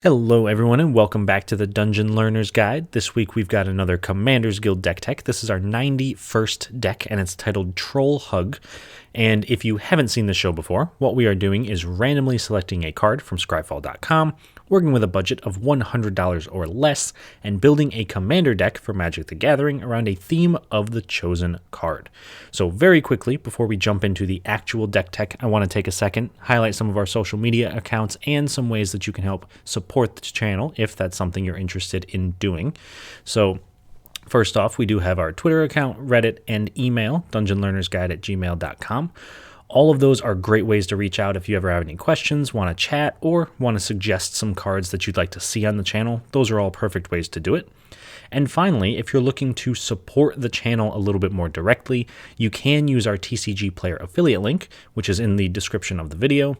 Hello everyone and welcome back to the Dungeon Learner's Guide. This week we've got another Commander's Guild deck tech. This is our 91st deck and it's titled Troll Hug. And if you haven't seen the show before, what we are doing is randomly selecting a card from scryfall.com, working with a budget of $100 or less, and building a commander deck for Magic the Gathering around a theme of the chosen card. So very quickly, before we jump into the actual deck tech, I want to take a second, highlight some of our social media accounts and some ways that you can help support the channel if that's something you're interested in doing. So first off, we do have our Twitter account, Reddit, and email, dungeonlearnersguide@gmail.com. All of those are great ways to reach out if you ever have any questions, want to chat, or want to suggest some cards that you'd like to see on the channel. Those are all perfect ways to do it. And finally, if you're looking to support the channel a little bit more directly, you can use our TCG Player affiliate link, which is in the description of the video.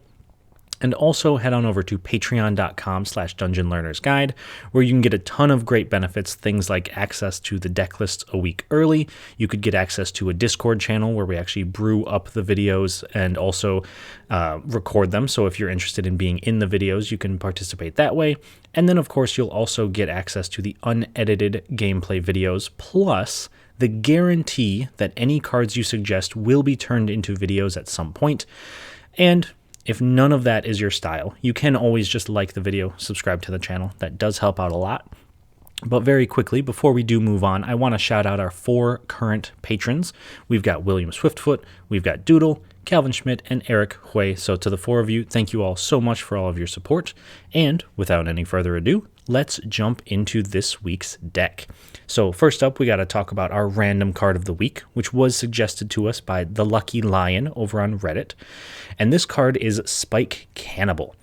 And also head on over to patreon.com/dungeonlearnersguide, where you can get a ton of great benefits, things like access to the deck lists a week early. You could get access to a Discord channel where we actually brew up the videos and also record them. So if you're interested in being in the videos, you can participate that way. And then, of course, you'll also get access to the unedited gameplay videos, plus the guarantee that any cards you suggest will be turned into videos at some point. And if none of that is your style, you can always just like the video, subscribe to the channel. That does help out a lot. But very quickly, before we do move on, I want to shout out our 4 current patrons. We've got William Swiftfoot, we've got Doodle, Calvin Schmidt, and Eric Hui. So to the 4 of you, thank you all so much for all of your support. And without any further ado, let's jump into this week's deck. So first up, we got to talk about our random card of the week, which was suggested to us by TheLuckyLion over on Reddit. And this card is Spike Cannibal.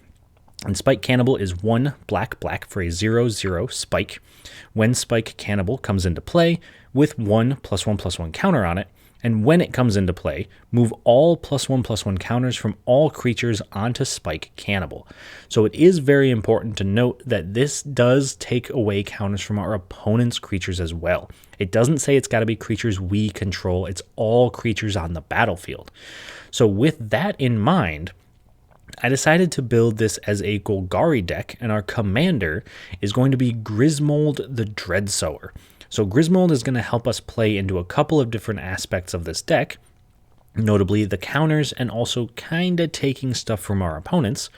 And Spike Cannibal is 1 black for a 0/0 spike. When Spike Cannibal comes into play with 1/1/1 counter on it, and when it comes into play, move all +1/+1 counters from all creatures onto Spike Cannibal. So it is very important to note that this does take away counters from our opponent's creatures as well. It doesn't say it's got to be creatures we control, it's all creatures on the battlefield. So with that in mind, I decided to build this as a Golgari deck, and our commander is going to be Grismold the Dreadsower. So Grismold is going to help us play into a couple of different aspects of this deck, notably the counters and also kind of taking stuff from our opponents,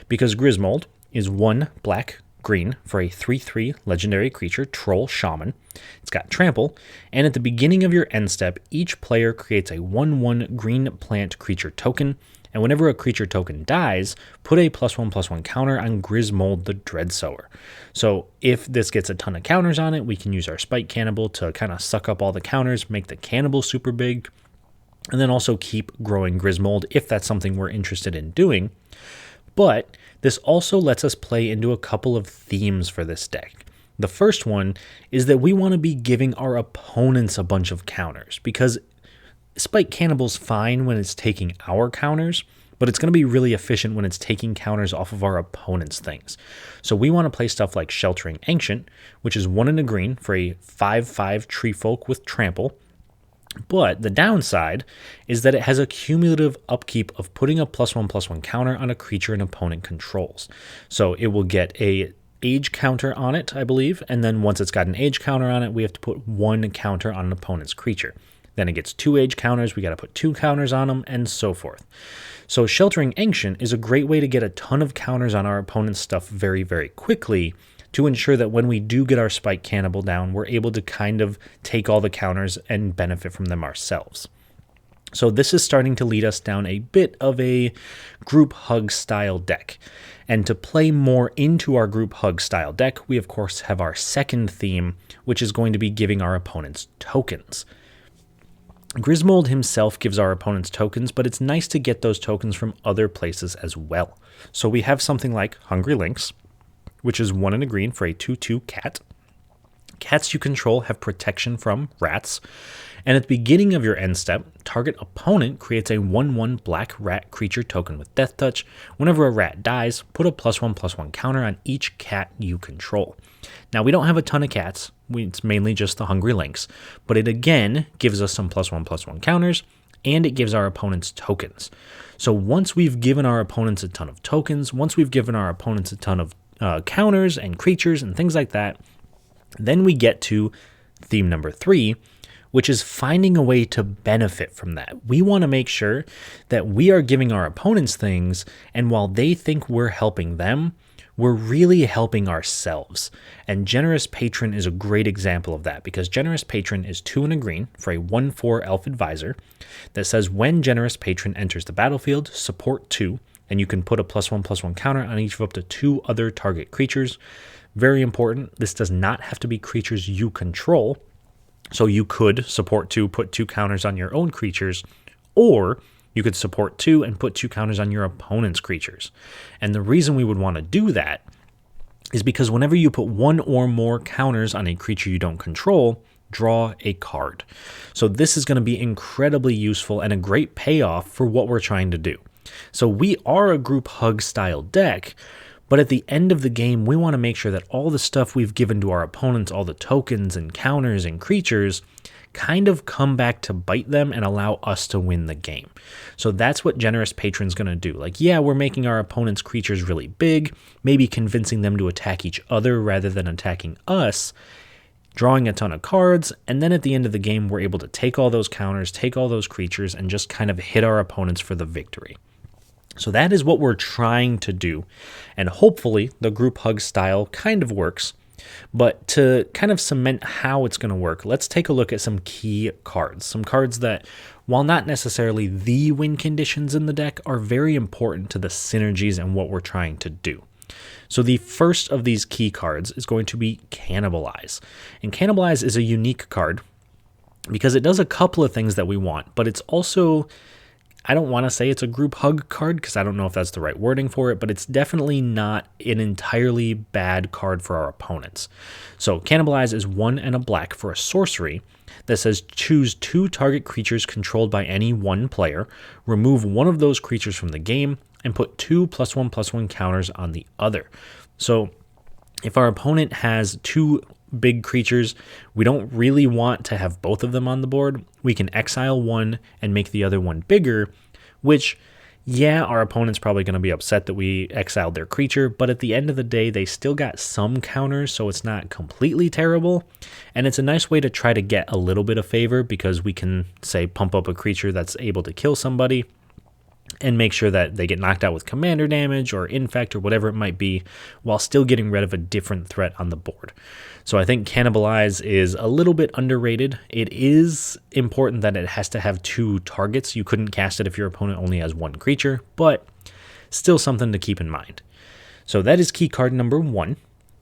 because Grismold is 1 black-green for a 3/3 legendary creature, Troll Shaman. It's got trample, and at the beginning of your end step, each player creates a 1/1 green plant creature token, and whenever a creature token dies, put a +1/+1 counter on Grismold the Dreadsower. So if this gets a ton of counters on it, we can use our Spike Cannibal to kind of suck up all the counters, make the Cannibal super big, and then also keep growing Grismold if that's something we're interested in doing. But this also lets us play into a couple of themes for this deck. The first one is that we want to be giving our opponents a bunch of counters, because Spike Cannibal's fine when it's taking our counters, but it's going to be really efficient when it's taking counters off of our opponent's things. So we want to play stuff like Sheltering Ancient, which is 1 and a green for a 5/5 tree folk with trample. But the downside is that it has a cumulative upkeep of putting a +1/+1 counter on a creature an opponent controls. So it will get a age counter on it, I believe, and then once it's got an age counter on it, we have to put 1 counter on an opponent's creature. Then it gets 2 age counters, we got to put 2 counters on them, and so forth. So Sheltering Ancient is a great way to get a ton of counters on our opponent's stuff very, very quickly, to ensure that when we do get our Spike Cannibal down, we're able to kind of take all the counters and benefit from them ourselves. So this is starting to lead us down a bit of a group hug style deck. And to play more into our group hug style deck, we of course have our second theme, which is going to be giving our opponents tokens. Grismold himself gives our opponents tokens, but it's nice to get those tokens from other places as well. So we have something like Hungry Lynx, which is 1 and a green for a 2/2 cat. Cats you control have protection from rats, and at the beginning of your end step, target opponent creates a 1/1 black rat creature token with Death Touch. Whenever a rat dies, put a +1/+1 counter on each cat you control. Now, we don't have a ton of cats, it's mainly just the Hungry Lynx, but it again gives us some +1/+1 counters, and it gives our opponents tokens. So once we've given our opponents a ton of tokens, once we've given our opponents a ton of counters and creatures and things like that. Then we get to theme number 3, which is finding a way to benefit from that. We want to make sure that we are giving our opponents things, and while they think we're helping them, we're really helping ourselves. And Generous Patron is a great example of that, because Generous Patron is 2 and a green for a 1/4 Elf Advisor that says when Generous Patron enters the battlefield, support 2, and you can put a +1/+1 counter on each of up to 2 other target creatures. Very important, this does not have to be creatures you control. So you could support 2, put 2 counters on your own creatures, or you could support 2 and put 2 counters on your opponent's creatures. And the reason we would want to do that is because whenever you put 1 or more counters on a creature you don't control, draw a card. So this is going to be incredibly useful and a great payoff for what we're trying to do. So we are a group hug style deck, but at the end of the game, we want to make sure that all the stuff we've given to our opponents, all the tokens and counters and creatures, kind of come back to bite them and allow us to win the game. So that's what Generous Patron's going to do. Like, yeah, we're making our opponent's creatures really big, maybe convincing them to attack each other rather than attacking us, drawing a ton of cards, and then at the end of the game, we're able to take all those counters, take all those creatures, and just kind of hit our opponents for the victory. So that is what we're trying to do, and hopefully the group hug style kind of works. But to kind of cement how it's going to work, let's take a look at some key cards. Some cards that, while not necessarily the win conditions in the deck, are very important to the synergies and what we're trying to do. So the first of these key cards is going to be Cannibalize. And Cannibalize is a unique card because it does a couple of things that we want, but it's also, I don't want to say it's a group hug card because I don't know if that's the right wording for it, but it's definitely not an entirely bad card for our opponents. So Cannibalize is 1 and a black for a sorcery that says choose 2 target creatures controlled by any one player, remove one of those creatures from the game, and put 2 +1/+1 counters on the other. So if our opponent has 2 big creatures, we don't really want to have both of them on the board. We can exile one and make the other one bigger, which, yeah, our opponent's probably going to be upset that we exiled their creature, but at the end of the day, they still got some counters, so it's not completely terrible. And it's a nice way to try to get a little bit of favor because we can, say, pump up a creature that's able to kill somebody and make sure that they get knocked out with commander damage or infect or whatever it might be, while still getting rid of a different threat on the board. So I think Cannibalize is a little bit underrated. It is important that it has to have 2 targets. You couldn't cast it if your opponent only has 1 creature, but still something to keep in mind. So that is key card number 1.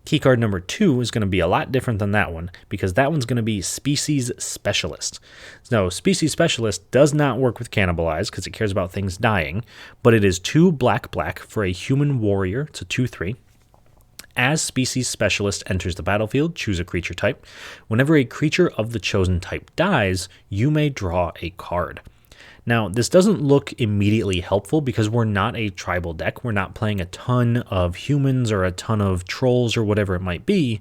Key card number 2 is going to be a lot different than that one, because that one's going to be Species Specialist. No, Species Specialist does not work with Cannibalize because it cares about things dying, but it is 2 black for a human warrior. It's a 2/3. As Species Specialist enters the battlefield, choose a creature type. Whenever a creature of the chosen type dies, you may draw a card. Now, this doesn't look immediately helpful because we're not a tribal deck. We're not playing a ton of humans or a ton of trolls or whatever it might be.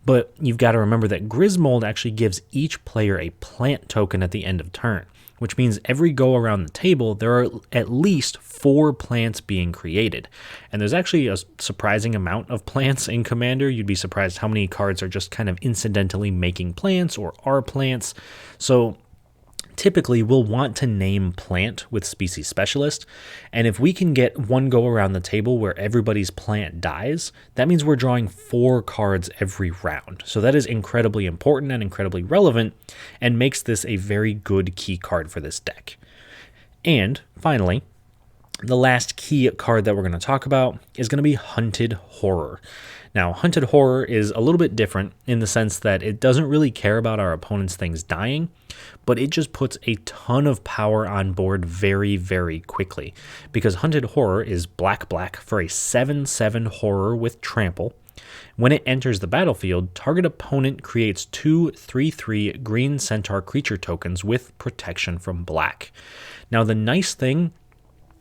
But you've got to remember that Grismold actually gives each player a plant token at the end of turn, which means every go around the table, there are at least 4 plants being created. And there's actually a surprising amount of plants in Commander. You'd be surprised how many cards are just kind of incidentally making plants or are plants. So typically we'll want to name plant with Species Specialist, and if we can get one go around the table where everybody's plant dies, that means we're drawing 4 cards every round. So that is incredibly important and incredibly relevant, and makes this a very good key card for this deck. And finally, the last key card that we're going to talk about is going to be Hunted Horror. Now, Hunted Horror is a little bit different in the sense that it doesn't really care about our opponent's things dying, but it just puts a ton of power on board very, very quickly. Because Hunted Horror is black for a 7/7 horror with trample. When it enters the battlefield, target opponent creates 2 3/3 green centaur creature tokens with protection from black. Now, the nice thing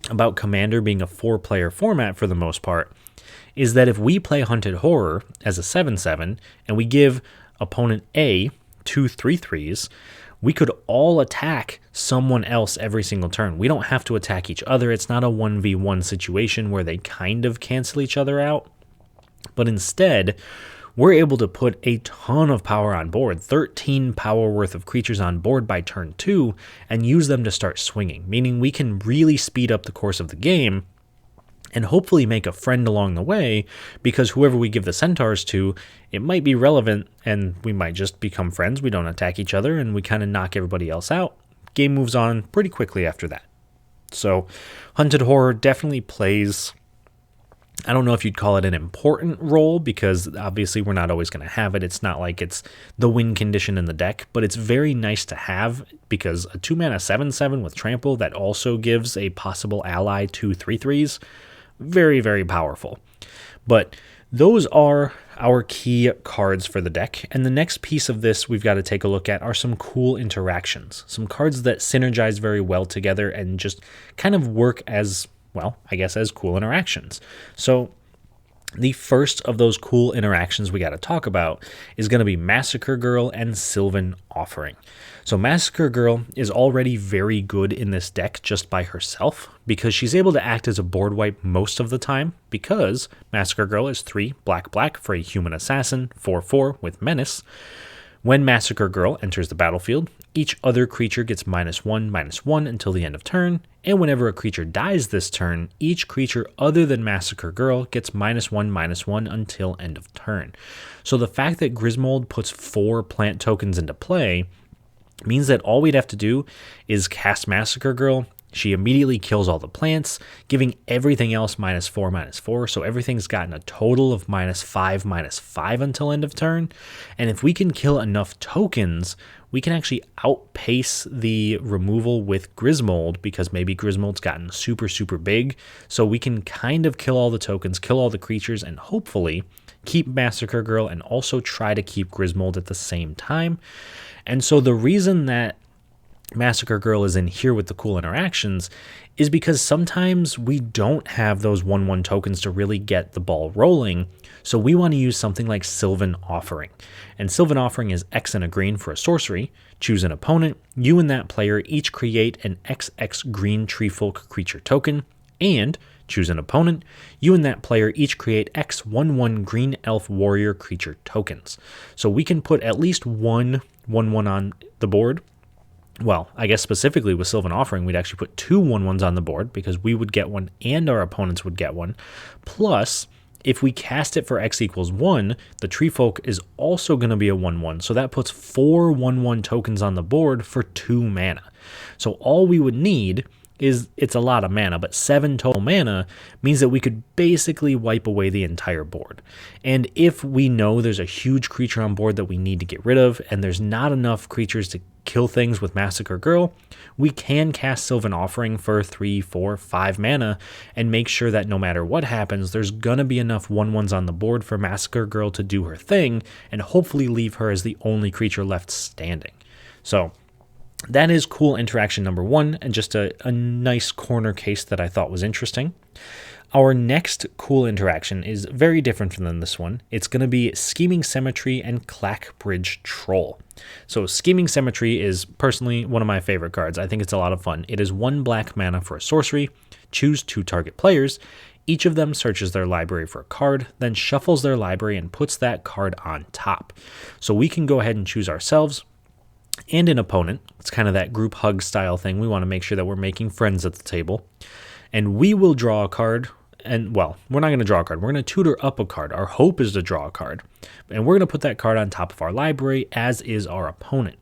about Commander being a 4-player format for the most part is that if we play Hunted Horror as a 7/7 and we give opponent A 2 3/3s, we could all attack someone else every single turn. We don't have to attack each other. It's not a 1v1 situation where they kind of cancel each other out. But instead, we're able to put a ton of power on board, 13 power worth of creatures on board by turn 2, and use them to start swinging, meaning we can really speed up the course of the game and hopefully make a friend along the way, because whoever we give the centaurs to, it might be relevant and we might just become friends. We don't attack each other and we kind of knock everybody else out. Game moves on pretty quickly after that. So Hunted Horror definitely plays, I don't know if you'd call it an important role, because obviously we're not always going to have it. It's not like it's the win condition in the deck, but it's very nice to have, because a 2-mana 7/7 with Trample that also gives a possible ally to 3/3s, very, very powerful. But those are our key cards for the deck, and the next piece of this we've got to take a look at are some cool interactions, some cards that synergize very well together and just kind of work as, well, I guess as cool interactions. So the first of those cool interactions we got to talk about is going to be Massacre Girl and Sylvan Offering. So Massacre Girl is already very good in this deck just by herself, because she's able to act as a board wipe most of the time, because Massacre Girl is 3 black for a human assassin, 4/4 with menace. When Massacre Girl enters the battlefield, each other creature gets -1/-1 until the end of turn, and whenever a creature dies this turn, each creature other than Massacre Girl gets -1/-1 until end of turn. So the fact that Grismold puts 4 plant tokens into play means that all we'd have to do is cast Massacre Girl. She immediately kills all the plants, giving everything else -4/-4, so everything's gotten a total of -5/-5 until end of turn. And if we can kill enough tokens, we can actually outpace the removal with Grismold, because maybe Grismold's gotten super big, so we can kind of kill all the tokens, kill all the creatures, and hopefully keep Massacre Girl and also try to keep Grismold at the same time. And so the reason that Massacre Girl is in here with the cool interactions is because sometimes we don't have those 1/1 tokens to really get the ball rolling, so we want to use something like Sylvan Offering. And Sylvan Offering is X and a green for a sorcery. Choose an opponent. You and that player each create an XX green Treefolk creature token, and choose an opponent. You and that player each create X 1/1 green elf warrior creature tokens. So we can put at least one 1/1 on the board. Well, I guess specifically with Sylvan Offering, we'd actually put 2 1/1s on the board, because we would get one and our opponents would get one. Plus, if we cast it for X = 1, the Treefolk is also going to be a 1/1, so that puts 4 1/1 tokens on the board for 2 mana. So all we would need is, it's a lot of mana, but 7 total mana means that we could basically wipe away the entire board. And if we know there's a huge creature on board that we need to get rid of, and there's not enough creatures to kill things with Massacre Girl, we can cast Sylvan Offering for 3, 4, 5 mana and make sure that no matter what happens, there's gonna be enough 1/1s on the board for Massacre Girl to do her thing and hopefully leave her as the only creature left standing. So that is cool interaction number 1, and just a nice corner case that I thought was interesting. Our next cool interaction is very different than this one. It's going to be Scheming Symmetry and Clackbridge Troll. So Scheming Symmetry is personally one of my favorite cards. I think it's a lot of fun. It is 1 black mana for a sorcery. Choose 2 target players. Each of them searches their library for a card, then shuffles their library and puts that card on top. So we can go ahead and choose ourselves and an opponent. It's kind of that group hug style thing. We want to make sure that we're making friends at the table. And we will draw a card. And, well, we're not going to draw a card. We're going to tutor up a card. Our hope is to draw a card. And we're going to put that card on top of our library, as is our opponent.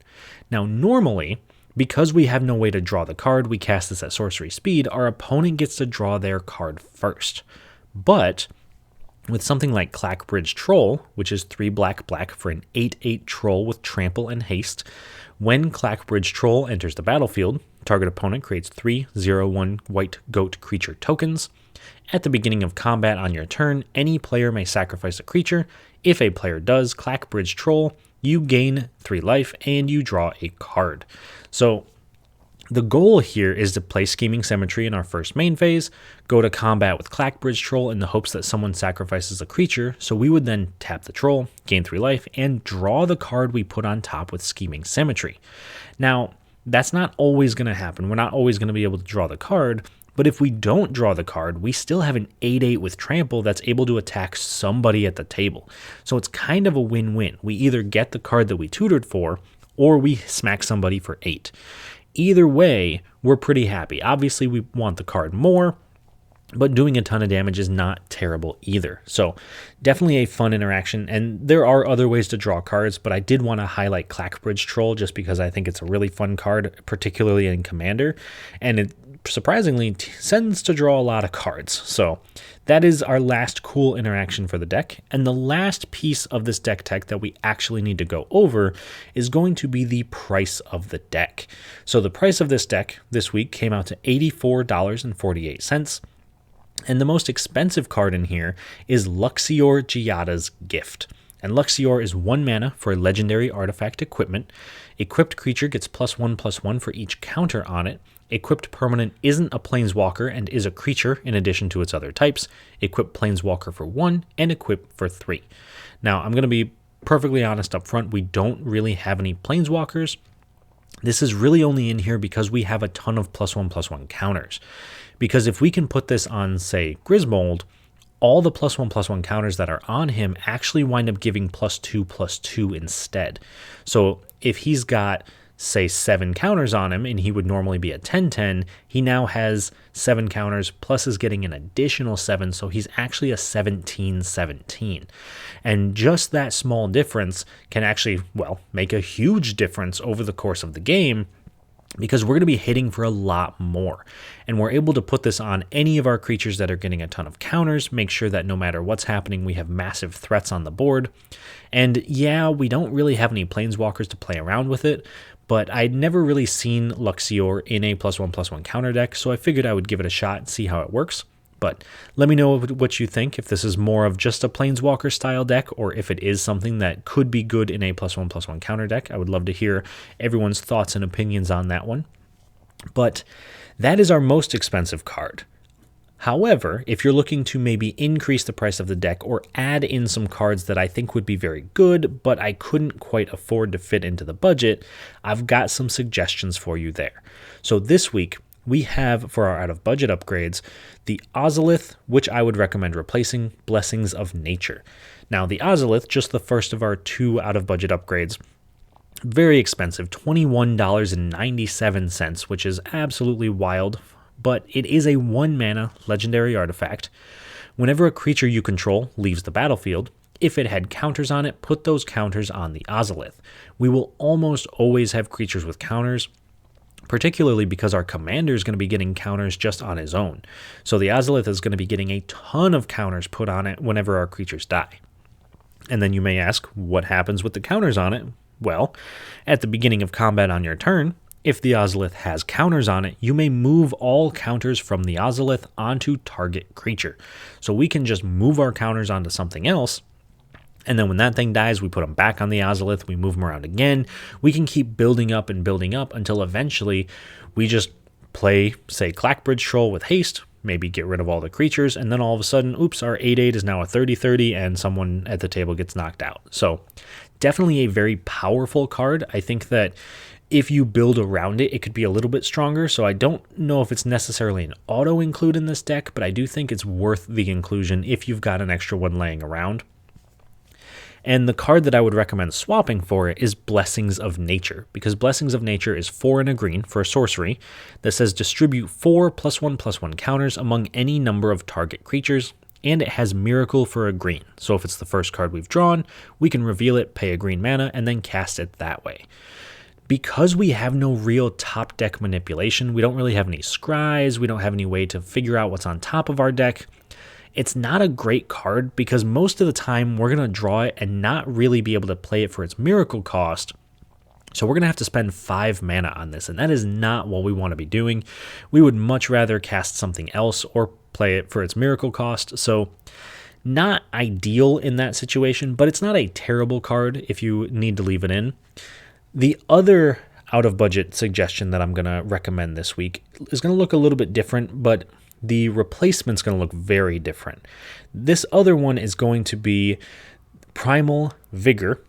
Now, normally, because we have no way to draw the card, we cast this at sorcery speed, our opponent gets to draw their card first. But with something like Clackbridge Troll, which is 3 black for an 8/8 troll with trample and haste, when Clackbridge Troll enters the battlefield, target opponent creates 3 0/1 white goat creature tokens. At the beginning of combat on your turn, any player may sacrifice a creature. If a player does Clackbridge Troll, you gain 3 life and you draw a card. So the goal here is to play Scheming Symmetry in our first main phase, go to combat with Clackbridge Troll in the hopes that someone sacrifices a creature, so we would then tap the troll, gain 3 life, and draw the card we put on top with Scheming Symmetry. Now, that's not always going to happen. We're not always going to be able to draw the card, But if we don't draw the card, we still have an 8/8 with trample that's able to attack somebody at the table. So it's kind of a win-win. We either get the card that we tutored for, or we smack somebody for 8. Either way, we're pretty happy. Obviously, we want the card more, but doing a ton of damage is not terrible either. So definitely a fun interaction. And there are other ways to draw cards, but I did want to highlight Clackbridge Troll just because I think it's a really fun card, particularly in Commander. And it surprisingly tends to draw a lot of cards. So that is our last cool interaction for the deck. And the last piece of this deck tech that we actually need to go over is going to be the price of the deck. So the price of this deck this week came out to $84.48. And the most expensive card in here is Luxior Giada's Gift. And Luxior is 1 mana for a legendary artifact equipment. Equipped creature gets +1/+1 for each counter on it. Equipped permanent isn't a planeswalker and is a creature in addition to its other types. Equip planeswalker for 1 and equip for 3. Now, I'm going to be perfectly honest up front. We don't really have any planeswalkers. This is really only in here because we have a ton of +1/+1 counters. Because if we can put this on, say, Grismold, all the +1/+1 counters that are on him actually wind up giving +2/+2 instead. So if he's got, say, 7 counters on him and he would normally be a 10/10, he now has 7 counters plus is getting an additional 7, so he's actually a 17/17. And just that small difference can actually, well, make a huge difference over the course of the game, because we're going to be hitting for a lot more. And we're able to put this on any of our creatures that are getting a ton of counters, make sure that no matter what's happening, we have massive threats on the board. And yeah, we don't really have any planeswalkers to play around with it, but I'd never really seen Luxior in a +1/+1 counter deck, so I figured I would give it a shot and see how it works. But let me know what you think, if this is more of just a planeswalker style deck or if it is something that could be good in a +1/+1 counter deck. I would love to hear everyone's thoughts and opinions on that one. But that is our most expensive card. However, if you're looking to maybe increase the price of the deck or add in some cards that I think would be very good, but I couldn't quite afford to fit into the budget, I've got some suggestions for you there. So this week, we have, for our out-of-budget upgrades, the Ozolith, which I would recommend replacing Blessings of Nature. Now, the Ozolith, just the first of our 2 out-of-budget upgrades, very expensive, $21.97, which is absolutely wild, but it is a 1-mana legendary artifact. Whenever a creature you control leaves the battlefield, if it had counters on it, put those counters on the Ozolith. We will almost always have creatures with counters, particularly because our commander is going to be getting counters just on his own. So the Ozolith is going to be getting a ton of counters put on it whenever our creatures die. And then you may ask, what happens with the counters on it? Well, at the beginning of combat on your turn, if the Ozolith has counters on it, you may move all counters from the Ozolith onto target creature. So we can just move our counters onto something else, and then when that thing dies, we put them back on the Ozolith, we move them around again. We can keep building up and building up until eventually we just play, say, Clackbridge Troll with haste, maybe get rid of all the creatures, and then all of a sudden, oops, our 8/8 is now a 30/30, and someone at the table gets knocked out. So definitely a very powerful card. I think that if you build around it, it could be a little bit stronger. So I don't know if it's necessarily an auto include in this deck, but I do think it's worth the inclusion if you've got an extra one laying around. And the card that I would recommend swapping for it is Blessings of Nature, because Blessings of Nature is 4 and a green for a sorcery that says distribute 4 +1/+1 counters among any number of target creatures, and it has Miracle for a green. So if it's the first card we've drawn, we can reveal it, pay a green mana, and then cast it that way. Because we have no real top deck manipulation, we don't really have any scries, we don't have any way to figure out what's on top of our deck, it's not a great card because most of the time we're going to draw it and not really be able to play it for its miracle cost. So we're going to have to spend 5 mana on this, and that is not what we want to be doing. We would much rather cast something else or play it for its miracle cost. So not ideal in that situation, but it's not a terrible card if you need to leave it in. The other out-of-budget suggestion that I'm going to recommend this week is going to look a little bit different, but the replacement's going to look very different. This other one is going to be Primal Vigor,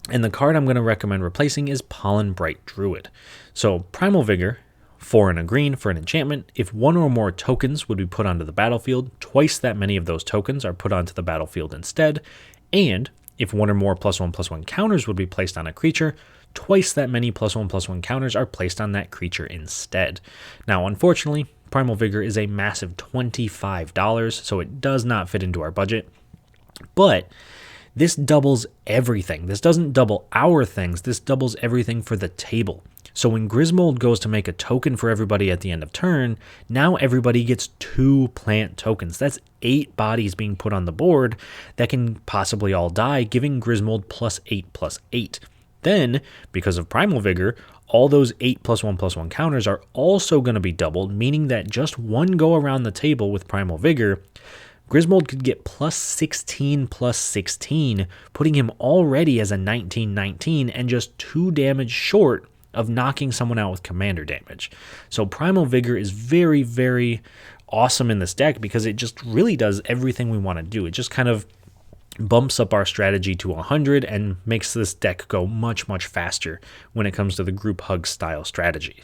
and the card I'm going to recommend replacing is Pollen Bright Druid. So Primal Vigor, 4 and a green for an enchantment. If one or more tokens would be put onto the battlefield, twice that many of those tokens are put onto the battlefield instead. And if one or more +1/+1 counters would be placed on a creature, twice that many +1/+1 counters are placed on that creature instead. Now, unfortunately, Primal Vigor is a massive $25, so it does not fit into our budget. But this doubles everything. This doesn't double our things, this doubles everything for the table. So when Grismold goes to make a token for everybody at the end of turn, now everybody gets 2 plant tokens. That's 8 bodies being put on the board that can possibly all die, giving Grismold +8/+8. Then, because of Primal Vigor, all those 8 +1/+1 counters are also going to be doubled, meaning that just one go around the table with Primal Vigor, Grismold could get +16/+16, putting him already as a 19/19 and just 2 damage short of knocking someone out with commander damage. So Primal Vigor is very, very awesome in this deck because it just really does everything we want to do. It just kind of bumps up our strategy to 100 and makes this deck go much, much faster when it comes to the group hug style strategy.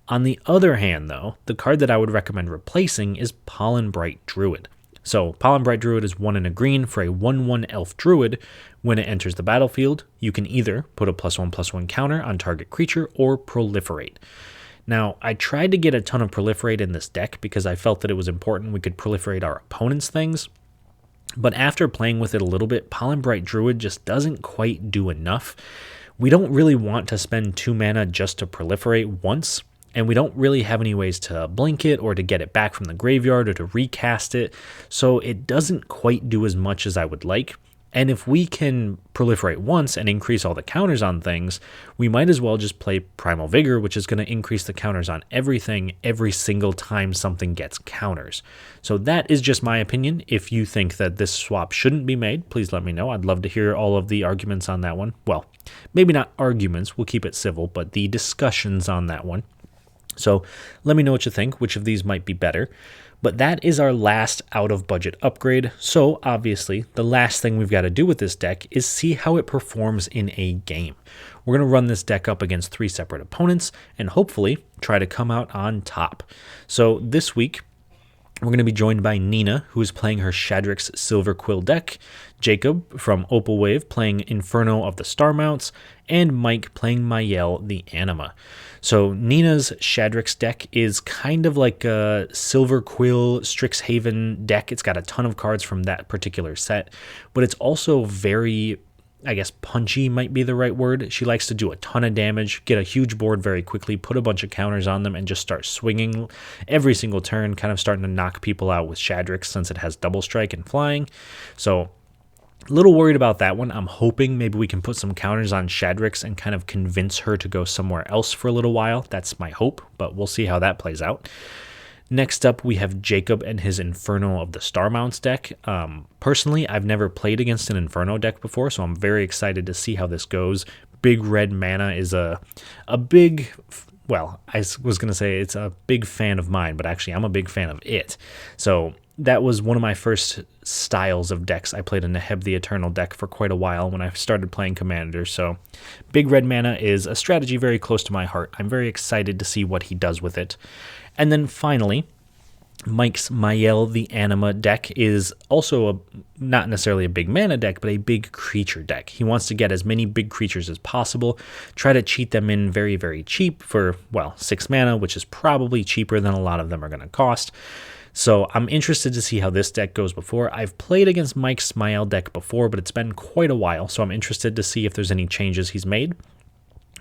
On the other hand, though, the card that I would recommend replacing is Pollen Bright Druid. So Pollen Bright Druid is 1 and a green for a 1/1 elf druid. When it enters the battlefield, you can either put a +1/+1 counter on target creature or proliferate. Now, I tried to get a ton of proliferate in this deck because I felt that it was important we could proliferate our opponent's things. But after playing with it a little bit, Pollen Bright Druid just doesn't quite do enough. We don't really want to spend 2 mana just to proliferate once, and we don't really have any ways to blink it or to get it back from the graveyard or to recast it, so it doesn't quite do as much as I would like. And if we can proliferate once and increase all the counters on things, we might as well just play Primal Vigor, which is going to increase the counters on everything every single time something gets counters. So that is just my opinion. If you think that this swap shouldn't be made, please let me know. I'd love to hear all of the arguments on that one. Well, maybe not arguments, we'll keep it civil, but the discussions on that one. So let me know what you think, which of these might be better. But that is our last out-of-budget upgrade, so obviously the last thing we've got to do with this deck is see how it performs in a game. We're going to run this deck up against 3 separate opponents and hopefully try to come out on top. So this week, we're going to be joined by Nina, who is playing her Shadrix Silver Quill deck, Jacob from Opal Wave playing Inferno of the Star Mounts, and Mike playing Mayel the Anima. So Nina's Shadrix deck is kind of like a Silver Quill Strixhaven deck. It's got a ton of cards from that particular set, but it's also very, I guess, punchy might be the right word. She likes to do a ton of damage, get a huge board very quickly, put a bunch of counters on them, and just start swinging every single turn, kind of starting to knock people out with Shadrix since it has double strike and flying. So a little worried about that one. I'm hoping maybe we can put some counters on Shadrix and kind of convince her to go somewhere else for a little while. That's my hope, but we'll see how that plays out. Next up, we have Jacob and his Inferno of the Star Mounts deck. Personally, I've never played against an Inferno deck before, so I'm very excited to see how this goes. Big red mana is a big, well, I was going to say it's a big fan of mine, but actually I'm a big fan of it. So that was one of my first styles of decks. I played a Neheb the Eternal deck for quite a while when I started playing Commander, so big red mana is a strategy very close to my heart. I'm very excited to see what he does with it. And then finally, Mike's Mayel the Anima deck is also not necessarily a big mana deck, but a big creature deck. He wants to get as many big creatures as possible, try to cheat them in very, very cheap for, well, 6 mana, which is probably cheaper than a lot of them are going to cost. So I'm interested to see how this deck goes before. I've played against Mike's Mayel deck before, but it's been quite a while, so I'm interested to see if there's any changes he's made.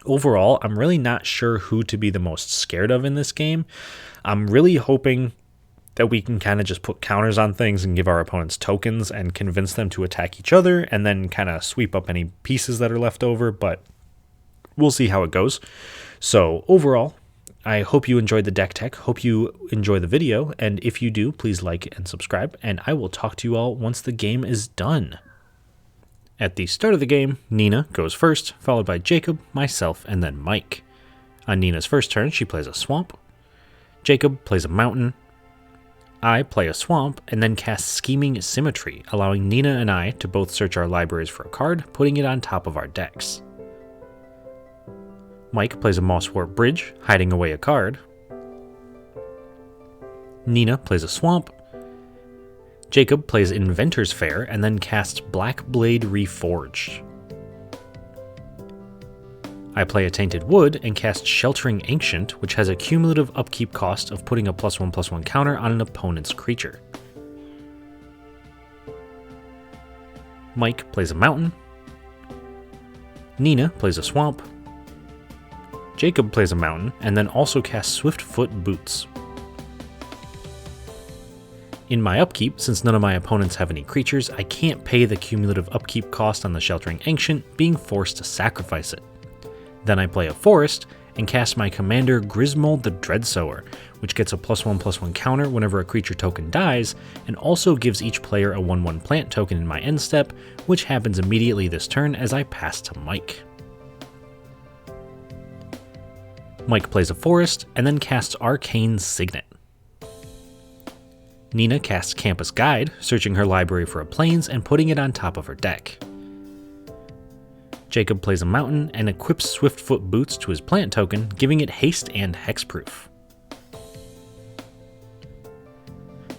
Overall, I'm really not sure who to be the most scared of in this game. I'm really hoping that we can kind of just put counters on things and give our opponents tokens and convince them to attack each other and then kind of sweep up any pieces that are left over, but we'll see how it goes. So overall, I hope you enjoyed the deck tech, hope you enjoy the video, and if you do, please like and subscribe, and I will talk to you all once the game is done. At the start of the game, Nina goes first, followed by Jacob, myself, and then Mike. On Nina's first turn, she plays a swamp. Jacob plays a mountain. I play a swamp, and then cast Scheming Symmetry, allowing Nina and I to both search our libraries for a card, putting it on top of our decks. Mike plays a Mosswort Bridge, hiding away a card. Nina plays a Swamp. Jacob plays Inventor's Fair and then casts Blackblade Reforged. I play a Tainted Wood and cast Sheltering Ancient, which has a cumulative upkeep cost of putting a +1/+1 counter on an opponent's creature. Mike plays a Mountain. Nina plays a Swamp. Jacob plays a Mountain and then also casts Swiftfoot Boots. In my upkeep, since none of my opponents have any creatures, I can't pay the cumulative upkeep cost on the Sheltering Ancient, being forced to sacrifice it. Then I play a Forest and cast my commander Grismold the Dreadsower, which gets a +1/+1 counter whenever a creature token dies, and also gives each player a 1/1 plant token in my end step, which happens immediately this turn as I pass to Mike. Mike plays a Forest and then casts Arcane Signet. Nina casts Campus Guide, searching her library for a Plains and putting it on top of her deck. Jacob plays a Mountain and equips Swiftfoot Boots to his plant token, giving it haste and hexproof.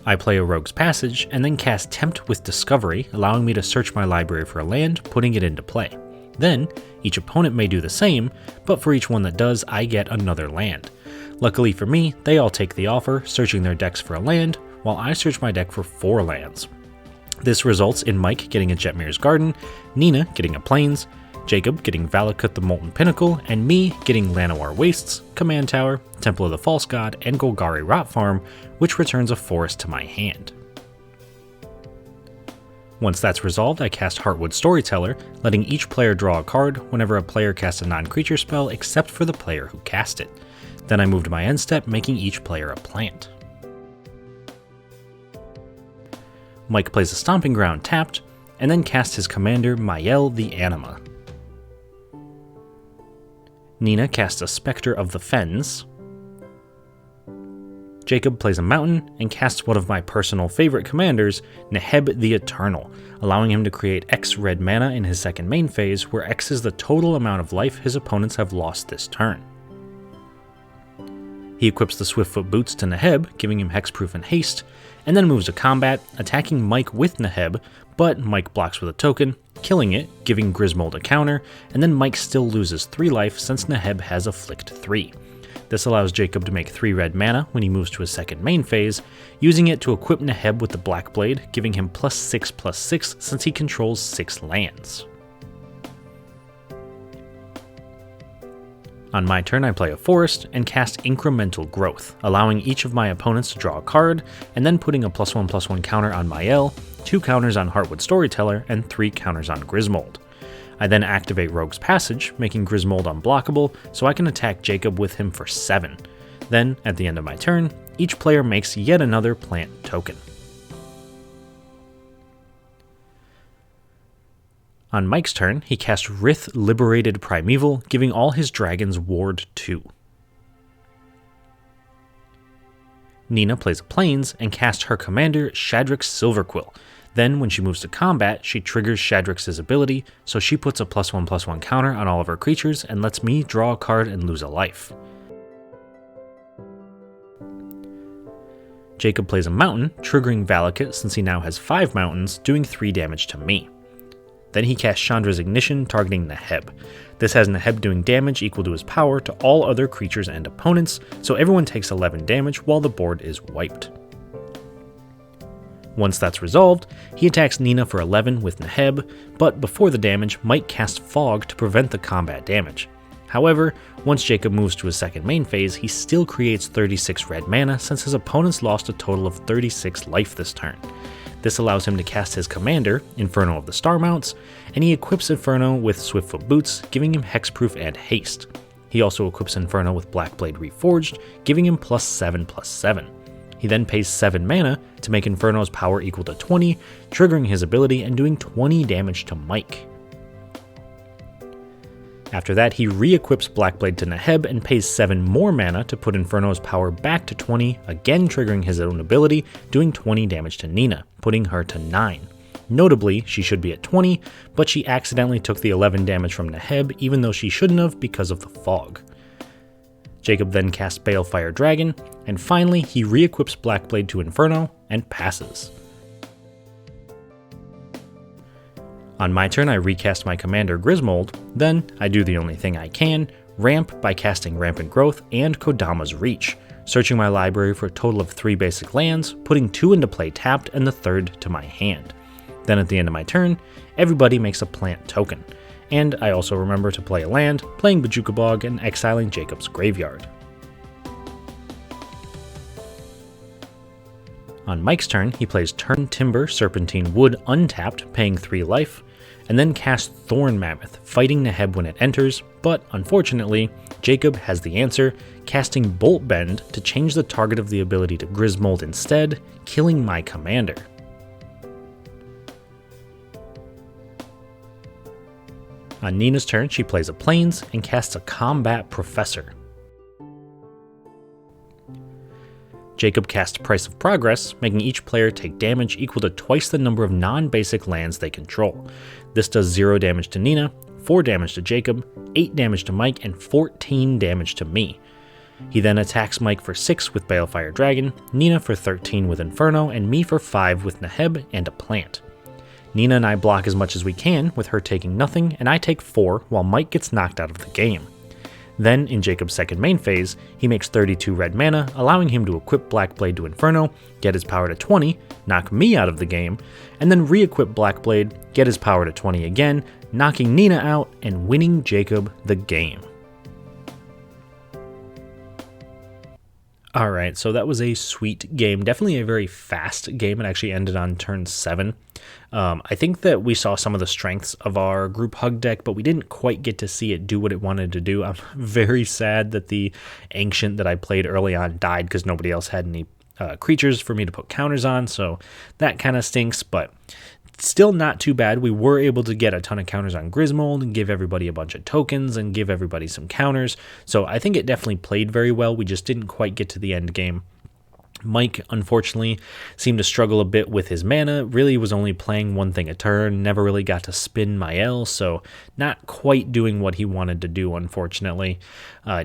I play a Rogue's Passage and then cast Tempt with Discovery, allowing me to search my library for a land, putting it into play. Then, each opponent may do the same, but for each one that does, I get another land. Luckily for me, they all take the offer, searching their decks for a land, while I search my deck for 4 lands. This results in Mike getting a Jetmir's Garden, Nina getting a Plains, Jacob getting Valakut the Molten Pinnacle, and me getting Llanowar Wastes, Command Tower, Temple of the False God, and Golgari Rot Farm, which returns a forest to my hand. Once that's resolved, I cast Heartwood Storyteller, letting each player draw a card whenever a player casts a non-creature spell except for the player who cast it. Then I move to my end step, making each player a plant. Mike plays a Stomping Ground tapped, and then casts his commander Mael the Anima. Nina casts a Spectre of the Fens. Jacob plays a Mountain and casts one of my personal favorite commanders, Neheb the Eternal, allowing him to create X red mana in his second main phase, where X is the total amount of life his opponents have lost this turn. He equips the Swiftfoot Boots to Neheb, giving him hexproof and haste, and then moves to combat, attacking Mike with Neheb, but Mike blocks with a token, killing it, giving Grismold a counter, and then Mike still loses 3 life since Neheb has Afflict 3. This allows Jacob to make 3 red mana when he moves to his second main phase, using it to equip Neheb with the Blackblade, giving him +6/+6 since he controls 6 lands. On my turn, I play a Forest and cast Incremental Growth, allowing each of my opponents to draw a card, and then putting a +1/+1 counter on Mael, 2 counters on Heartwood Storyteller, and 3 counters on Grismold. I then activate Rogue's Passage, making Grismold unblockable, so I can attack Jacob with him for 7. Then, at the end of my turn, each player makes yet another plant token. On Mike's turn, he casts Rith Liberated Primeval, giving all his dragons Ward 2. Nina plays a Plains and casts her commander Shadrix Silverquill. Then, when she moves to combat, she triggers Shadrix's ability, so she puts a +1/+1 counter on all of her creatures and lets me draw a card and lose a life. Jacob plays a Mountain, triggering Valakut since he now has 5 mountains, doing 3 damage to me. Then he casts Chandra's Ignition, targeting Neheb. This has Neheb doing damage equal to his power to all other creatures and opponents, so everyone takes 11 damage while the board is wiped. Once that's resolved, he attacks Nina for 11 with Neheb, but before the damage, Mike casts Fog to prevent the combat damage. However, once Jacob moves to his second main phase, he still creates 36 red mana since his opponents lost a total of 36 life this turn. This allows him to cast his commander, Inferno of the Star Mounts, and he equips Inferno with Swiftfoot Boots, giving him hexproof and haste. He also equips Inferno with Blackblade Reforged, giving him +7/+7. He then pays 7 mana to make Inferno's power equal to 20, triggering his ability and doing 20 damage to Mike. After that, he re-equips Blackblade to Neheb and pays 7 more mana to put Inferno's power back to 20, again triggering his own ability, doing 20 damage to Nina, putting her to 9. Notably, she should be at 20, but she accidentally took the 11 damage from Neheb even though she shouldn't have because of the fog. Jacob then casts Balefire Dragon, and finally he re-equips Blackblade to Inferno and passes. On my turn, I recast my commander Grismold, then I do the only thing I can, ramp by casting Rampant Growth and Kodama's Reach, searching my library for a total of 3 basic lands, putting 2 into play tapped and the 3rd to my hand. Then at the end of my turn, everybody makes a plant token, and I also remember to play a land, playing Bojuka Bog and exiling Jacob's graveyard. On Mike's turn, he plays Turn Timber Serpentine Wood untapped, paying 3 life, and then casts Thorn Mammoth, fighting Neheb when it enters, but unfortunately, Jacob has the answer, casting Bolt Bend to change the target of the ability to Grismold instead, killing my commander. On Nina's turn, she plays a Plains and casts a Combat Professor. Jacob casts Price of Progress, making each player take damage equal to twice the number of non-basic lands they control. This does 0 damage to Nina, 4 damage to Jacob, 8 damage to Mike, and 14 damage to me. He then attacks Mike for 6 with Balefire Dragon, Nina for 13 with Inferno, and me for 5 with Neheb and a plant. Nina and I block as much as we can, with her taking nothing, and I take 4 while Mike gets knocked out of the game. Then, in Jacob's second main phase, he makes 32 red mana, allowing him to equip Blackblade to Inferno, get his power to 20, knock me out of the game, and then re-equip Blackblade, get his power to 20 again, knocking Nina out and winning Jacob the game. Alright, so that was a sweet game. Definitely a very fast game. It actually ended on turn 7. I think that we saw some of the strengths of our group hug deck, but we didn't quite get to see it do what it wanted to do. I'm very sad that the Ancient that I played early on died because nobody else had any creatures for me to put counters on, so that kind of stinks, but still not too bad. We were able to get a ton of counters on Grismold and give everybody a bunch of tokens and give everybody some counters, so I think it definitely played very well. We just didn't quite get to the end game. Mike, unfortunately, seemed to struggle a bit with his mana, really was only playing one thing a turn, never really got to spin Mael, so not quite doing what he wanted to do, unfortunately.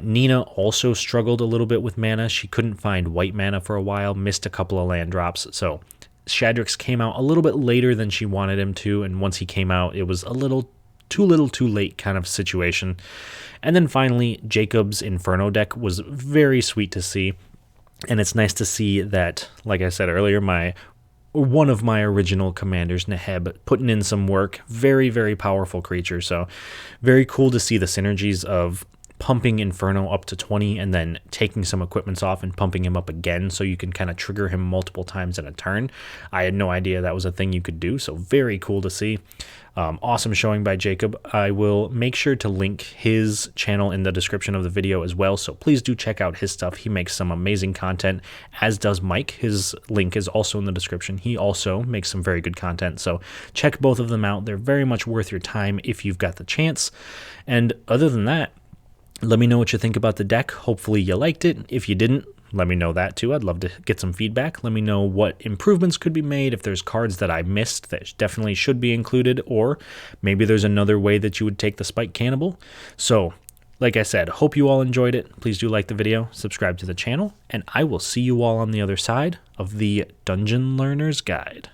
Nina also struggled a little bit with mana. She couldn't find white mana for a while, missed a couple of land drops, so Shadrix came out a little bit later than she wanted him to, and once he came out, it was a little too late kind of situation. And then finally, Jacob's Inferno deck was very sweet to see. And it's nice to see that, like I said earlier, one of my original commanders, Neheb, putting in some work. Very, very powerful creature. So very cool to see the synergies of pumping Inferno up to 20 and then taking some equipments off and pumping him up again so you can kind of trigger him multiple times in a turn. I had no idea that was a thing you could do, so very cool to see. Awesome showing by Jacob. I will make sure to link his channel in the description of the video as well, so please do check out his stuff. He makes some amazing content, as does Mike. His link is also in the description. He also makes some very good content, so check both of them out. They're very much worth your time if you've got the chance. And other than that, let me know what you think about the deck. Hopefully you liked it. If you didn't, let me know that too. I'd love to get some feedback. Let me know what improvements could be made, if there's cards that I missed that definitely should be included, or maybe there's another way that you would take the Spike Cannibal. So, like I said, hope you all enjoyed it. Please do like the video, subscribe to the channel, and I will see you all on the other side of the Dungeon Learner's Guide.